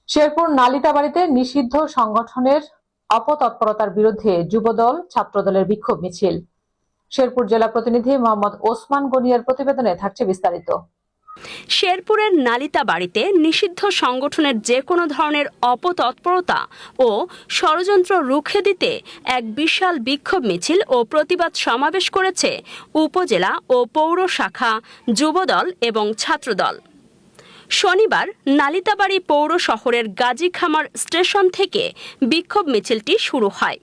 শেরপুর নালিতাবাড়ীতে নিষিদ্ধ সংগঠনের অপতৎপরতার বিরুদ্ধে যুবদল ছাত্রদলের বিক্ষোভ মিছিল। শেরপুর জেলা প্রতিনিধি মোহাম্মদ ওসমান গনিয়ার প্রতিবেদনে থাকছে বিস্তারিত। শেরপুরের নালিতাবাড়ীতে নিষিদ্ধ সংগঠনের যে কোনো ধরনের অপতৎপরতা ও ষড়যন্ত্র রুখে দিতে এক বিশাল বিক্ষোভ মিছিল ও প্রতিবাদ সমাবেশ করেছে উপজেলা ও পৌর শাখা, যুবদল এবং ছাত্রদল। শনিবার নালিতাবাড়ী পৌর শহরের গাজীখামার স্টেশন থেকে বিক্ষোভ মিছিলটি শুরু হয়।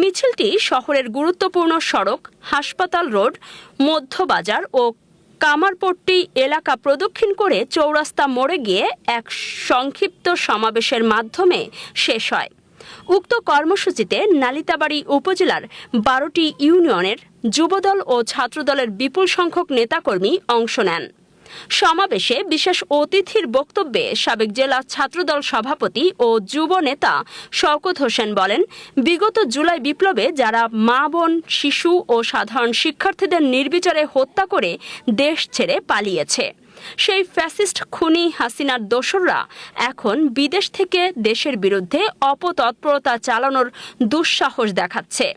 মিছিলটি শহরের গুরুত্বপূর্ণ সড়ক, হাসপাতাল রোড, মধ্যবাজার ও কামারপট্টি এলাকা প্রদক্ষিণ করে চৌরাস্তা মোড়ে গিয়ে এক সংক্ষিপ্ত সমাবেশের মাধ্যমে শেষ হয়। উক্ত কর্মসূচিতে নালিতাবাড়ী উপজেলার 12টি ইউনিয়নের যুবদল ও ছাত্রদলের বিপুল সংখ্যক নেতাকর্মী অংশ নেন। সমাবেশে বিশেষ অতিথির বক্তব্যে সাবেক জেলা ছাত্রদল সভাপতি ও যুব নেতা শওকত হোসেন বলেন, বিগত জুলাই বিপ্লবে যারা মা, বোন, শিশু ও সাধারণ শিক্ষার্থীদের নির্বিচারে হত্যা করে দেশ ছেড়ে পালিয়েছে, সেই ফ্যাসিস্ট খুনি হাসিনার দোসররা এখন বিদেশ থেকে দেশের বিরুদ্ধে অপতৎপরতা চালানোর দুঃসাহস দেখাচ্ছে।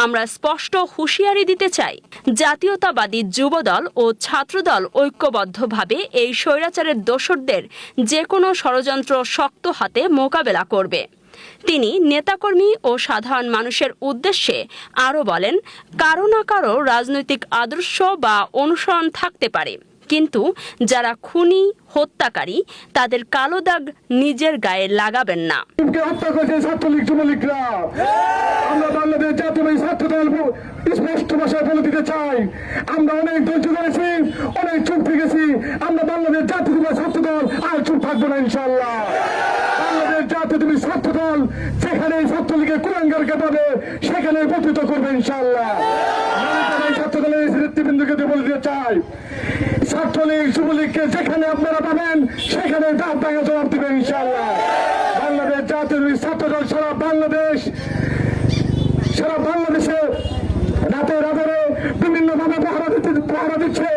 আমরা স্পষ্ট হুঁশিয়ারি দিতে চাই, জাতীয়তাবাদী যুবদল ও ছাত্রদল ঐক্যবদ্ধভাবে এই স্বৈরাচারের দোসরদের যে কোনো ষড়যন্ত্র শক্ত হাতে মোকাবেলা করবে। তিনি নেতাকর্মী ও সাধারণ মানুষের উদ্দেশ্যে আরও বলেন, কারো না কারো রাজনৈতিক আদর্শ বা অনুসরণ থাকতে পারে, কিন্তু যারা খুনি, হত্যাকারী, তাদের কালো দাগ নিজের গায়ে লাগাবেন না। আমরা বাংলাদেশ জাতীয় ছাত্রদল স্পষ্ট ভাষায় বলে দিতে চাই, আমরা অনেক ধৈর্য ধরেছি, অনেক চুপ থেকেছি। আমরা বাংলাদেশ জাতীয় ছাত্রদল আর চুপ থাকবো না ইনশাআল্লাহ। বাংলাদেশ জাতীয় ছাত্রদল যেখানে ছাত্রলীগের কুলাঙ্গারকে পাবে সেখানে পতিত করবে ইনশাআল্লাহ। ছাত্রদলের নেতৃবৃন্দকে বলে দিতে চাই, ছাত্রলীগ যুবলীগকে যেখানে আপনারা পাবেন সেখানে দাঁত ভাঙা জবাব দেবেন ইনশাআল্লাহ। বাংলাদেশ জাতীয় ছাত্রদল সারা বাংলাদেশে রাতের আধারে বিভিন্ন ভাবে পাহারা দিচ্ছে।